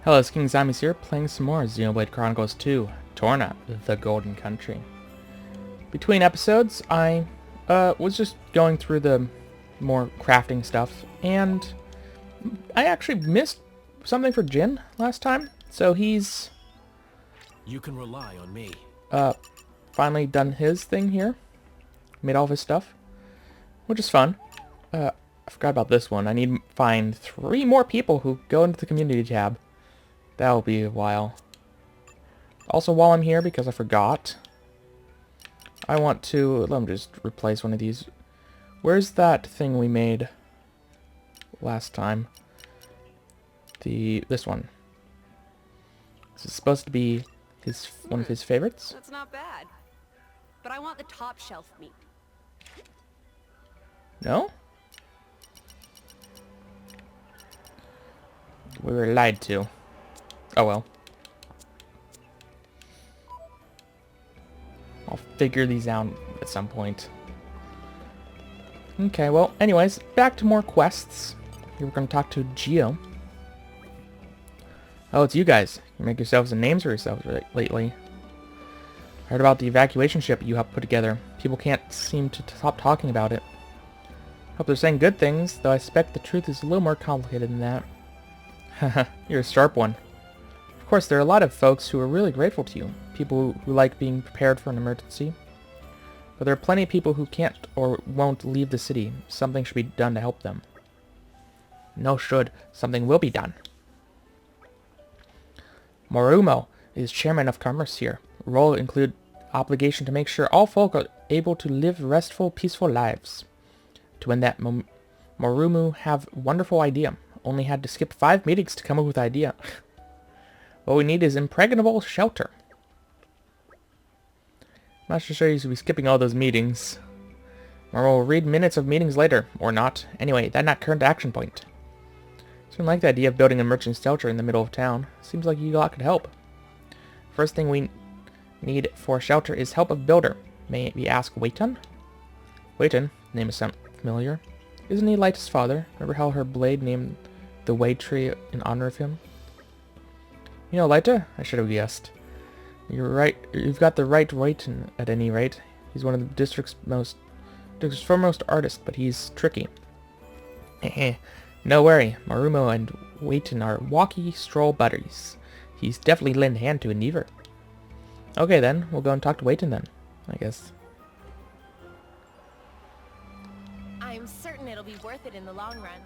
Hello, it's King Zombies here, playing some more Xenoblade Chronicles 2, Torna, the Golden Country. Between episodes, I was just going through the more crafting stuff, and I actually missed something for Jin last time, so he's You can rely on me. finally done his thing here, made all of his stuff, which is fun. I forgot about this one. I need to find 3 more people who go into the community tab. That'll be a while. Also, while I'm here, because I forgot, I want to, let me just replace one of these. Where's that thing we made last time? This one. This is supposed to be one of his favorites. That's not bad. But I want the top shelf meat. No? We were lied to. Oh well. I'll figure these out at some point. Okay, well, anyways, back to more quests. Here we're going to talk to Geo. Oh, it's you guys. You make yourselves some names for yourselves lately. I heard about the evacuation ship you helped put together. People can't seem to stop talking about it. Hope they're saying good things, though I suspect the truth is a little more complicated than that. Haha, you're a sharp one. Of course, there are a lot of folks who are really grateful to you. People who like being prepared for an emergency. But there are plenty of people who can't or won't leave the city. Something should be done to help them. No should. Something will be done. Morumo is chairman of commerce here. Role include obligation to make sure all folk are able to live restful, peaceful lives. To win that, Morumu have wonderful idea. Only had to skip 5 meetings to come up with idea. What we need is impregnable shelter. I'm not sure you should be skipping all those meetings. Or we'll read minutes of meetings later, or not. Anyway, that's not current action point. Certainly like the idea of building a merchant shelter in the middle of town. Seems like you lot could help. First thing we need for shelter is help of builder. May we ask Waiton? Waiton, name is sound familiar. Isn't he Light's father? Remember how her blade named the Way Tree in honor of him? You know Lyta? I should have guessed. You're right. You've got the right Waiton at any rate. He's one of the district's foremost artists, but he's tricky. No worry. Marumo and Waiton are walkie stroll buddies. He's definitely lend hand to Endeavor. Okay then, we'll go and talk to Waiton then, I guess. I'm certain it'll be worth it in the long run.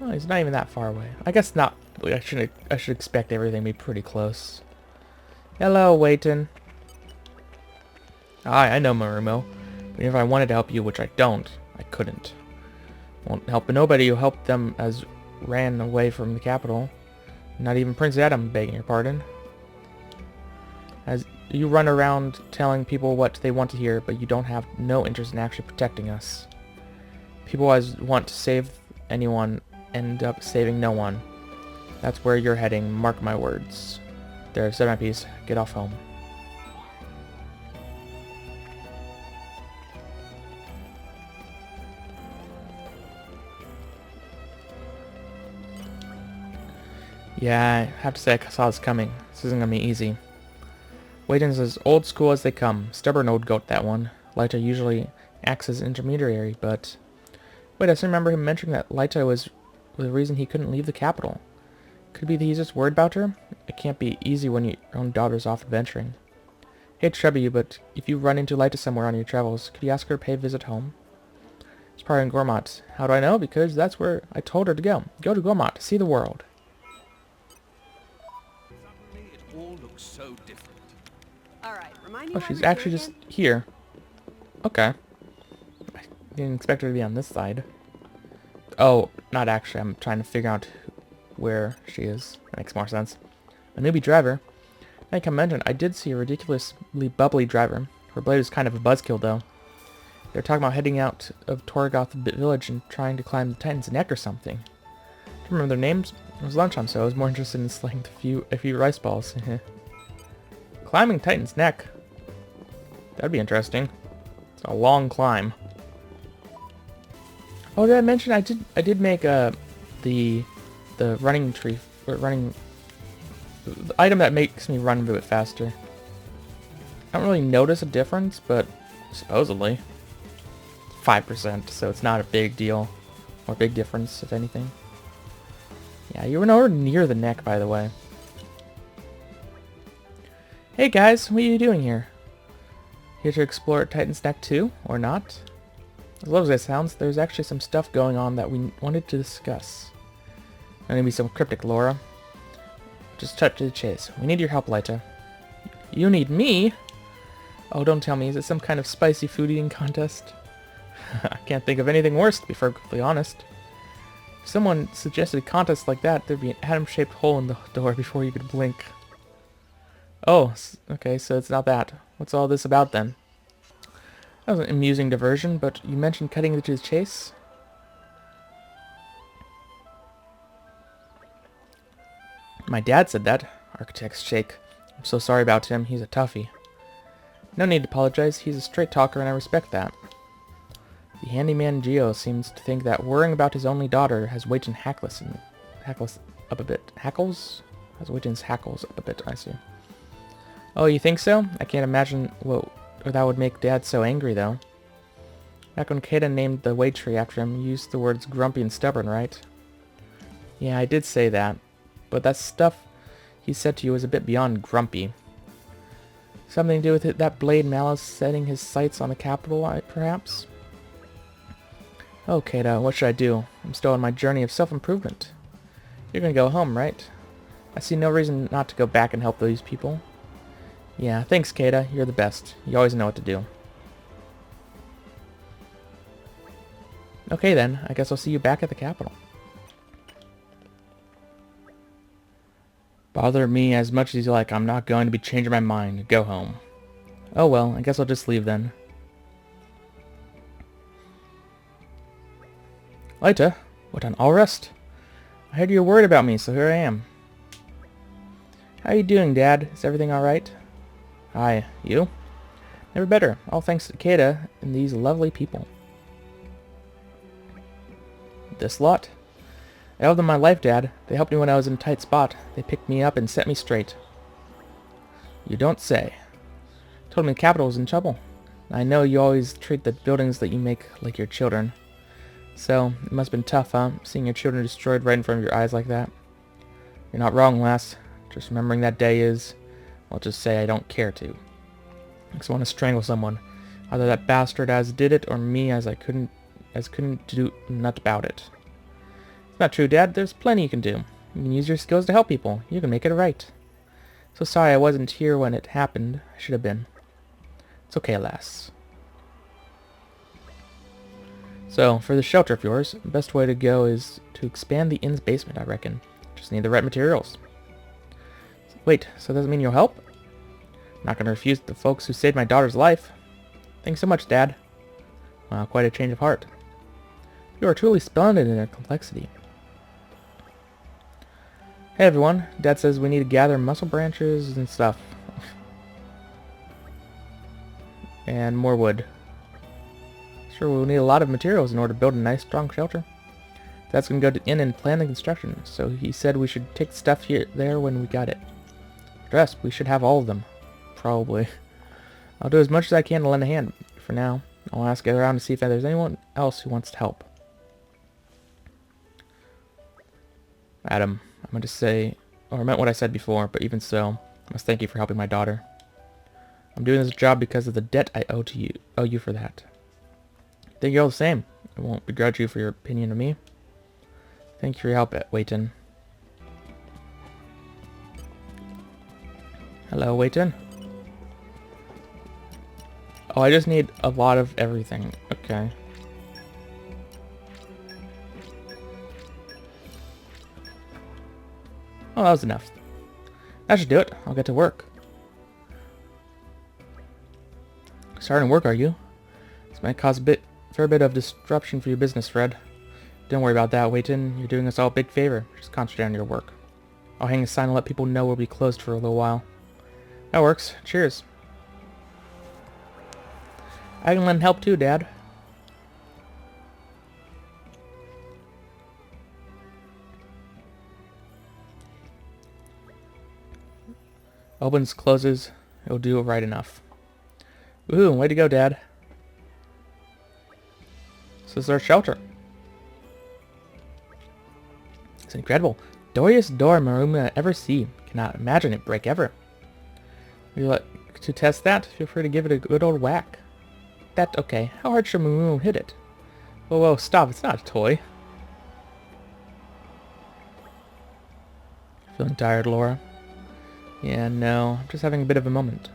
Oh, he's not even that far away. I guess not. I should expect everything to be pretty close. Hello, Waiton. Hi, I know Marumo. But if I wanted to help you, which I don't, I couldn't. Won't help nobody who helped them as ran away from the capital. Not even Prince Adam, begging your pardon. As you run around telling people what they want to hear, but you don't have no interest in actually protecting us. People as want to save anyone end up saving no one. That's where you're heading, mark my words. There, said my piece. Get off home. Yeah, I have to say I saw this coming. This isn't gonna be easy. Waiton's as old school as they come. Stubborn old goat, that one. Lyta usually acts as intermediary, but... Wait, I still remember him mentioning that Lyta was the reason he couldn't leave the capital. Could be that he's just worried about her? It can't be easy when your own daughter's off adventuring. Hate to trouble you, but if you run into Lyta somewhere on your travels, could you ask her to pay a visit home? It's probably in Gormott. How do I know? Because that's where I told her to go. Go to Gormott, see the world. Suddenly it all looks so different. All right, remind me. Oh, she's actually just here. Okay. I didn't expect her to be on this side. Oh, not actually. I'm trying to figure out where she is. That makes more sense. A newbie driver. Like I mentioned, I did see a ridiculously bubbly driver. Her blade was kind of a buzzkill, though. They're talking about heading out of Torgoth village and trying to climb the Titan's neck or something. I don't remember their names. It was lunchtime, so I was more interested in slaying a few rice balls. Climbing Titan's neck. That'd be interesting. It's a long climb. Oh, did I mention I did make the running tree or running the item that makes me run a bit faster. I don't really notice a difference, but supposedly 5%, so it's not a big deal or big difference if anything. Yeah, you were nowhere near the neck, by the way. Hey guys, what are you doing here? Here to explore Titan's Neck 2, or not? As low as that sounds, there's actually some stuff going on that we wanted to discuss. Maybe some cryptic lore. Just cut to the chase. We need your help, Lyta. You need me? Oh, don't tell me. Is it some kind of spicy food eating contest? I can't think of anything worse, to be perfectly honest. If someone suggested a contest like that, there'd be an atom-shaped hole in the door before you could blink. Oh, okay, so it's not that. What's all this about, then? That was an amusing diversion, but you mentioned cutting to the chase? My dad said that. Architect's shake. I'm so sorry about him. He's a toughie. No need to apologize. He's a straight talker, and I respect that. The handyman Geo seems to think that worrying about his only daughter has Waitin hackles up a bit. Hackles? Has Waitin's hackles up a bit, I see. Oh, you think so? I can't imagine what that would make Dad so angry, though. Back when Keita named the Wade tree after him, you used the words grumpy and stubborn, right? Yeah, I did say that. But that stuff he said to you was a bit beyond grumpy. Something to do with it, that Blade Malice setting his sights on the capital, perhaps? Oh, Keita, what should I do? I'm still on my journey of self-improvement. You're gonna go home, right? I see no reason not to go back and help these people. Yeah, thanks, Keita. You're the best. You always know what to do. Okay then, I guess I'll see you back at the capital. Bother me as much as you like. I'm not going to be changing my mind. Go home. Oh well, I guess I'll just leave then. Lyta, what on all rest? I heard you were worried about me, so here I am. How are you doing, Dad? Is everything alright? Hi, you? Never better. All thanks to Keita and these lovely people. This lot? I owe them my life, Dad. They helped me when I was in a tight spot. They picked me up and set me straight. You don't say. Told me the capital was in trouble. I know you always treat the buildings that you make like your children. So, it must have been tough, huh? Seeing your children destroyed right in front of your eyes like that. You're not wrong, lass. Just remembering that day is... I'll just say I don't care to. I just want to strangle someone. Either that bastard as did it, or me as couldn't do nothing about it. It's not true, Dad. There's plenty you can do. You can use your skills to help people. You can make it right. So sorry I wasn't here when it happened. I should have been. It's okay, lass. So, for the shelter of yours, the best way to go is to expand the inn's basement, I reckon. Just need the right materials. Wait, so that doesn't mean you'll help? I'm not going to refuse the folks who saved my daughter's life. Thanks so much, Dad. Wow, quite a change of heart. You are truly splendid in their complexity. Hey everyone, Dad says we need to gather muscle branches and stuff. And more wood. Sure, we'll need a lot of materials in order to build a nice, strong shelter. Dad's gonna go to the inn and plan the construction, so he said we should take stuff there when we got it. Rest, we should have all of them. Probably. I'll do as much as I can to lend a hand. For now, I'll ask around to see if there's anyone else who wants to help. Adam, I'm going to say, or I meant what I said before, but even so, I must thank you for helping my daughter. I'm doing this job because of the debt I owe you for that. Thank you all the same. I won't begrudge you for your opinion of me. Thank you for your help, Waitin. Hello, Waitin. Oh, I just need a lot of everything. Okay. Oh, that was enough. That should do it. I'll get to work. Starting work, are you? This might cause a fair bit of disruption for your business, Fred. Don't worry about that, Waitin. You're doing us all a big favor. Just concentrate on your work. I'll hang a sign and let people know we'll be closed for a little while. That works. Cheers. I can lend help too, Dad. Opens, closes. It'll do it right enough. Woohoo, way to go, Dad. This is our shelter. It's incredible. Dooriest door Maruma ever see. Cannot imagine it break ever. Would you like to test that? Feel free to give it a good old whack. That okay. How hard should Maruma hit it? Whoa, whoa, stop. It's not a toy. Feeling tired, Laura? Yeah, no. I'm just having a bit of a moment.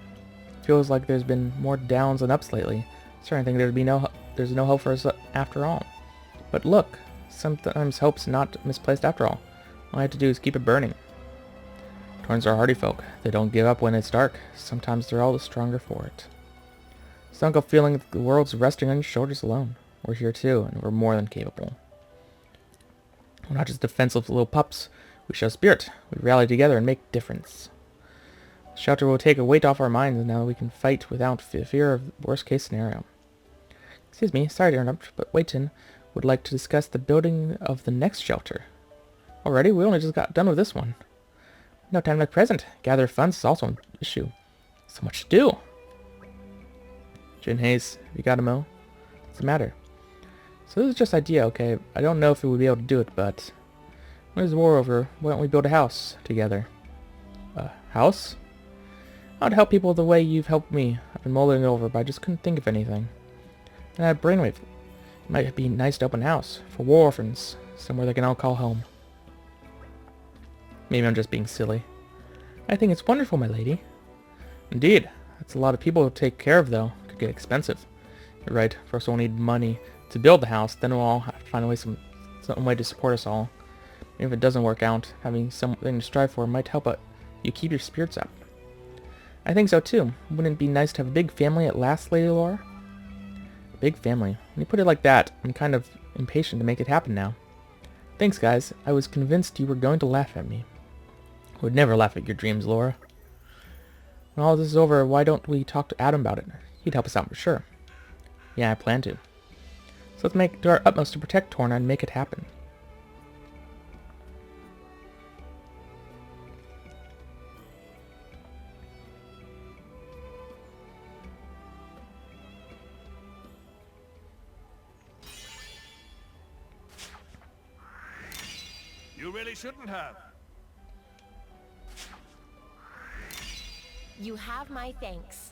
Feels like there's been more downs than ups lately. Starting to think there's no hope for us after all. But look, sometimes hope's not misplaced after all. All I have to do is keep it burning. Torns are hardy folk. They don't give up when it's dark. Sometimes they're all the stronger for it. So don't go feeling that the world's resting on your shoulders alone. We're here too, and we're more than capable. We're not just defenseless little pups. We show spirit. We rally together and make difference. The shelter will take a weight off our minds, and now we can fight without fear of worst case scenario. Excuse me, sorry to interrupt, but Waitin would like to discuss the building of the next shelter. Already? We only just got done with this one. No time like present. Gather funds is also an issue. So much to do. Jin Hayes, you got a mo? What's the matter? So this is just idea, okay? I don't know if we would be able to do it, but when there's war over, why don't we build a house together? A house? I would help people the way you've helped me. I've been mulling it over, but I just couldn't think of anything. And I had brainwave. It might be nice to open a house for war orphans, somewhere they can all call home. Maybe I'm just being silly. I think it's wonderful, my lady. Indeed. That's a lot of people to take care of, though. It could get expensive. You're right. First we'll need money to build the house, then we'll all have to find a way, some way to support us all. Even if it doesn't work out, having something to strive for might help you keep your spirits up. I think so too. Wouldn't it be nice to have a big family at last, Lady Laura? A big family. When you put it like that, I'm kind of impatient to make it happen now. Thanks, guys. I was convinced you were going to laugh at me. I would never laugh at your dreams, Laura. When all this is over, why don't we talk to Adam about it? He'd help us out for sure. Yeah, I plan to. So let's do our utmost to protect Torna and make it happen. You really shouldn't have. You have my thanks.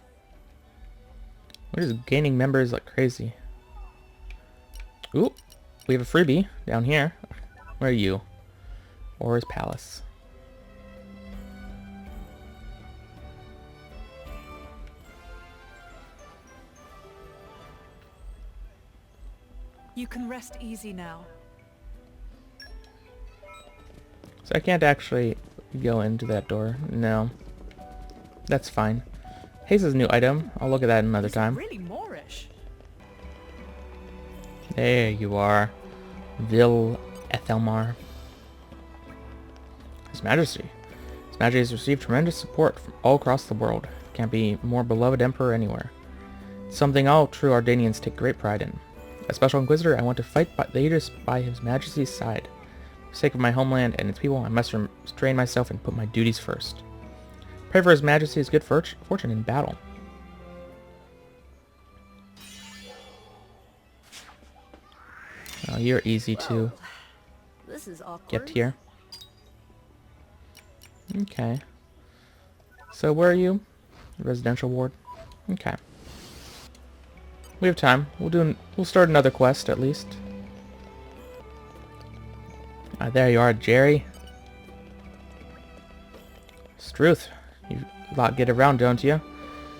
We're just gaining members like crazy. Ooh, we have a freebie down here. Where are you? Aura's Palace. You can rest easy now. So I can't actually go into that door. No. That's fine. Haze's new item. I'll look at that another time. Really Moorish. There you are. Vil Ethelmar. His Majesty. His Majesty has received tremendous support from all across the world. Can't be more beloved emperor anywhere. It's something all true Ardanians take great pride in. As Special Inquisitor, I want to fight the Aegis by His Majesty's side. For the sake of my homeland and its people, I must restrain myself and put my duties first. Pray for His Majesty's good fortune in battle. Oh, you're easy to This is awkward. get here. Okay. So where are you? Residential ward. Okay. We have time. We'll start another quest at least. There you are, Jerry. Struth. You lot get around, don't you?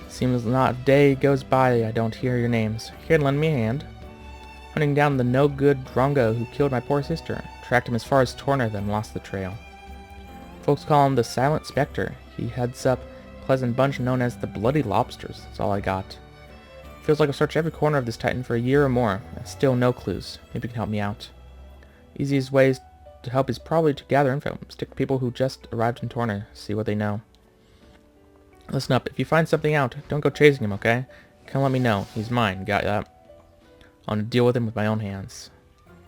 Seems not a day goes by I don't hear your names. Here to lend me a hand. Hunting down the no-good Drongo who killed my poor sister. Tracked him as far as Torna, then lost the trail. Folks call him the Silent Specter. He heads up a pleasant bunch known as the Bloody Lobsters. That's all I got. Feels like I've searched every corner of this Titan for a year or more, and still no clues. Maybe you can help me out. Easiest ways to help is probably to gather info. Stick to people who just arrived in Torna. See what they know. Listen up. If you find something out, don't go chasing him, okay? Come let me know. He's mine. Got that? I want to deal with him with my own hands.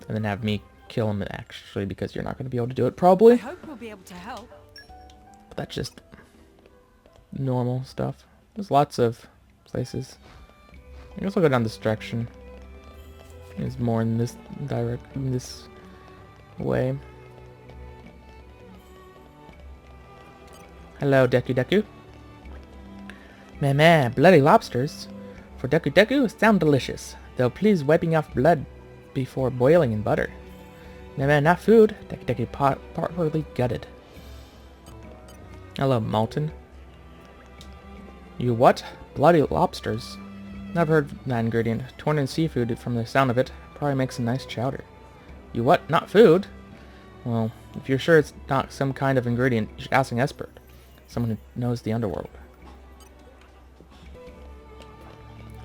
And then have me kill him, actually, because you're not going to be able to do it, I probably. hope we'll be able to help. But that's just... normal stuff. There's lots of places. I guess I'll go down this direction. There's more in this way. Hello, Deku Deku. Meh, bloody lobsters. For Deku Deku, sound delicious. Though please wiping off blood before boiling in butter. Meh, not food. Deku Deku properly gutted. Hello, Malton. You what? Bloody lobsters. Never heard of that ingredient. Torn in seafood from the sound of it. Probably makes a nice chowder. You what? Not food? Well, if you're sure it's not some kind of ingredient, you should ask an expert. Someone who knows the underworld.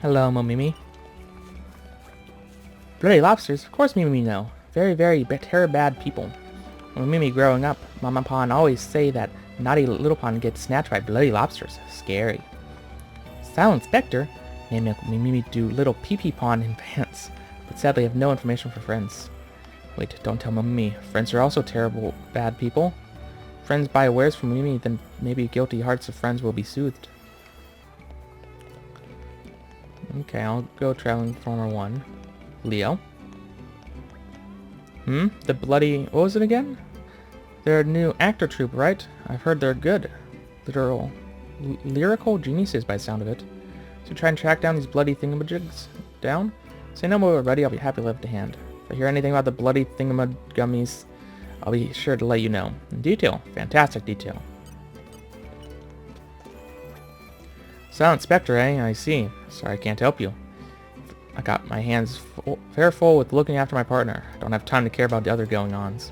Hello, Momimi. Bloody lobsters? Of course Mimi know. Very, very bad people. When Mimi growing up, Mama Pond always say that naughty little pond gets snatched by bloody lobsters. Scary. Silent Specter? Name Mimi do little pee-pee pond in pants. But sadly I have no information for friends. Wait, don't tell Mimi. Friends are also terrible, bad people. Friends buy wares from Mimi, then maybe guilty hearts of friends will be soothed. Okay, I'll go Traveling Farmer 1. Leo. The bloody... what was it again? They're a new actor troupe, right? I've heard they're good. Lyrical geniuses by the sound of it. So try and track down these bloody thingamajigs down? Say no more already, I'll be happy to lend a hand. If I hear anything about the bloody thingamagummies, I'll be sure to let you know. In detail. Fantastic detail. Silent Specter, eh? I see. Sorry I can't help you. I got my hands fair full with looking after my partner. Don't have time to care about the other going-ons.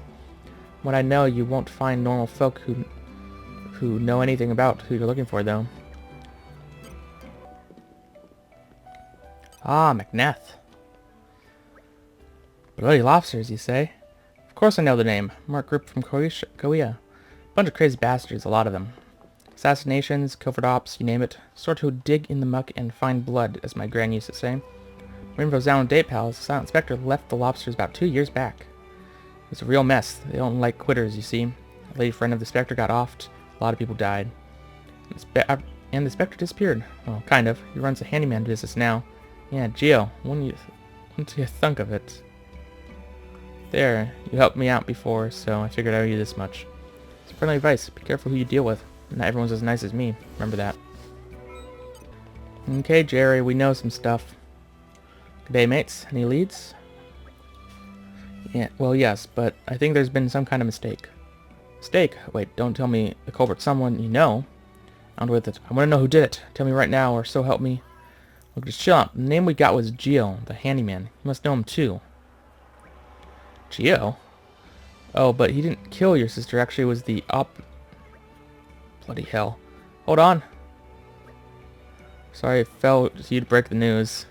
What I know, you won't find normal folk who know anything about who you're looking for, though. Ah, McNeth. Bloody lobsters, you say? Of course I know the name. Mark group from Korea. Bunch of crazy bastards, a lot of them. Assassinations, covert ops, you name it. Sort who dig in the muck and find blood, as my gran used to say. Remember those Down Date Pals, Silent Specter left the lobsters about 2 years back. It was a real mess. They don't like quitters, you see. A lady friend of the Specter got offed. A lot of people died. And the Specter disappeared. Well, kind of. He runs a handyman business now. Yeah, Geo. When do you think of it? There. You helped me out before, so I figured I owe you this much. It's friendly advice. Be careful who you deal with. Not everyone's as nice as me. Remember that. Okay, Jerry. We know some stuff. Good day, mates. Any leads? Yeah, well, yes, but I think there's been some kind of mistake. Mistake? Wait, don't tell me the culprit's someone you know. On with it. I want to know who did it. Tell me right now, or so help me. Look, just chill out. The name we got was Geo, the handyman. You must know him too. Geo? Oh, but he didn't kill your sister. Actually, it was the Bloody hell. Hold on. Sorry I fell to you to break the news.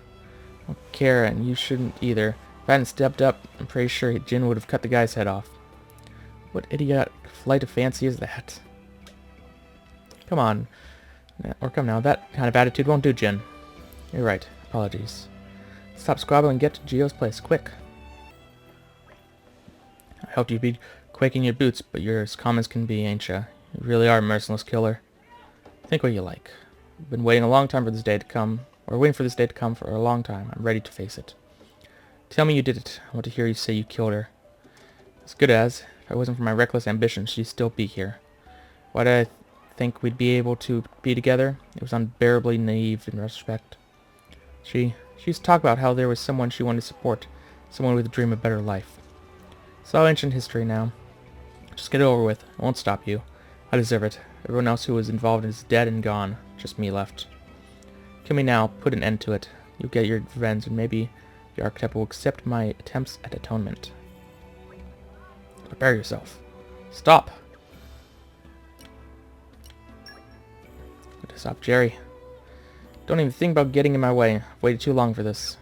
I don't care, and you shouldn't either. If I hadn't stepped up, I'm pretty sure Jin would have cut the guy's head off. What idiot flight of fancy is that? Come on. Or come now, that kind of attitude won't do, Jin. You're right. Apologies. Stop squabbling and get to Geo's place, quick. I hoped you'd be quaking your boots, but you're as calm as can be, ain't ya? You really are a merciless killer. Think what you like. I've been waiting a long time for this day to come. Or waiting for this day to come for a long time. I'm ready to face it. Tell me you did it. I want to hear you say you killed her. As good as. If it wasn't for my reckless ambition, she'd still be here. Why did I think we'd be able to be together? It was unbearably naive in retrospect. She used to talk about how there was someone she wanted to support. Someone with a dream of a better life. It's all ancient history now. Just get it over with. I won't stop you. I deserve it. Everyone else who was involved is dead and gone. Just me left. Kill me now. Put an end to it. You'll get your revenge, and maybe the archetype will accept my attempts at atonement. Prepare yourself. Stop. Stop, Jerry. Don't even think about getting in my way. I've waited too long for this.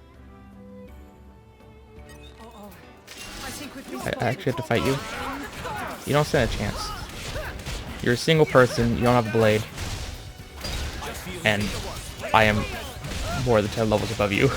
I actually have to fight you? You don't stand a chance. You're a single person, you don't have a blade. And I am more than 10 levels above you.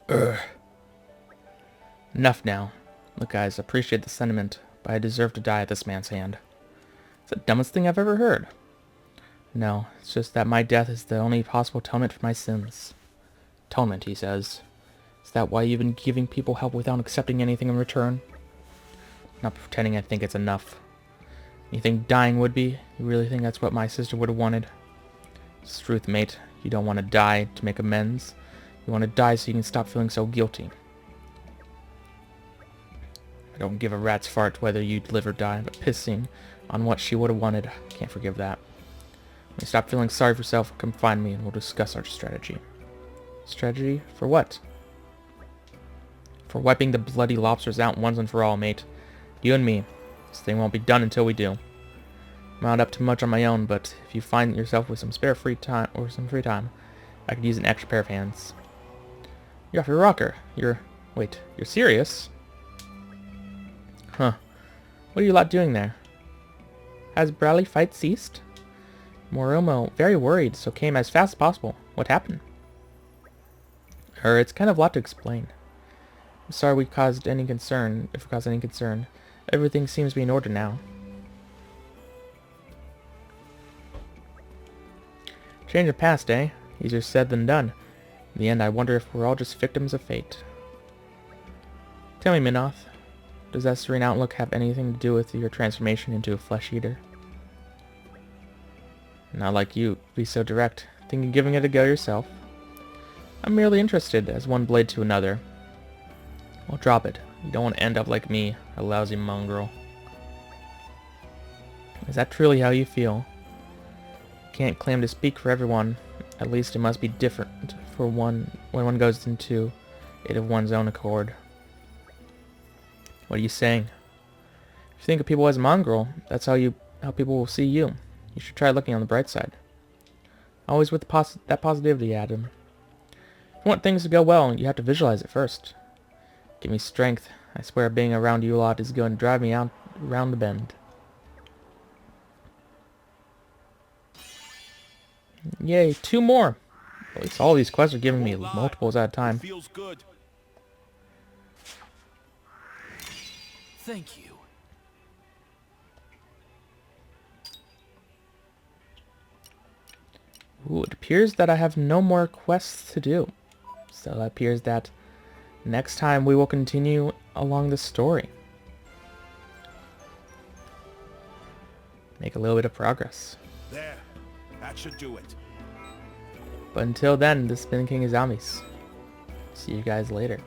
Ugh. Enough now. Look, guys, appreciate the sentiment, but I deserve to die at this man's hand. It's the dumbest thing I've ever heard. No, it's just that my death is the only possible atonement for my sins. Atonement, he says. Is that why you've been giving people help without accepting anything in return? Not pretending I think it's enough. You think dying would be? You really think that's what my sister would have wanted? It's the truth, mate. You don't want to die to make amends. You want to die so you can stop feeling so guilty. I don't give a rat's fart whether you'd live or die, but pissing on what she would have wanted, can't forgive that. When you stop feeling sorry for yourself, come find me and we'll discuss our strategy. Strategy? For what? For wiping the bloody lobsters out once and for all, mate. You and me. This thing won't be done until we do. I'm not up to much on my own, but if you find yourself with some free time, I could use an extra pair of hands. You're off your rocker. Wait, you're serious? Huh. What are you lot doing there? Has Bradley fight ceased? Moromo, very worried, so came as fast as possible. What happened? It's kind of a lot to explain. I'm sorry we caused any concern, if we caused any concern. Everything seems to be in order now. Change of past, eh? Easier said than done. In the end, I wonder if we're all just victims of fate. Tell me, Minoth, does that serene outlook have anything to do with your transformation into a flesh eater? Not like you, be so direct. Thinking of giving it a go yourself? I'm merely interested, as one blade to another. Well, drop it. You don't want to end up like me, a lousy mongrel. Is that truly how you feel? Can't claim to speak for everyone. At least it must be different for one when one goes into it of one's own accord. What are you saying? If you think of people as a mongrel, that's how people will see you. You should try looking on the bright side. Always with that positivity, Adam. If you want things to go well, you have to visualize it first. Give me strength. I swear being around you a lot is going to drive me out around the bend. Yay, 2 more. At least all these quests are giving me multiples at a time. Feels good. Thank you. Ooh, it appears that I have no more quests to do. So it appears that next time we will continue along the story. Make a little bit of progress. There. That should do it. But until then, this has been King of Zombies. See you guys later.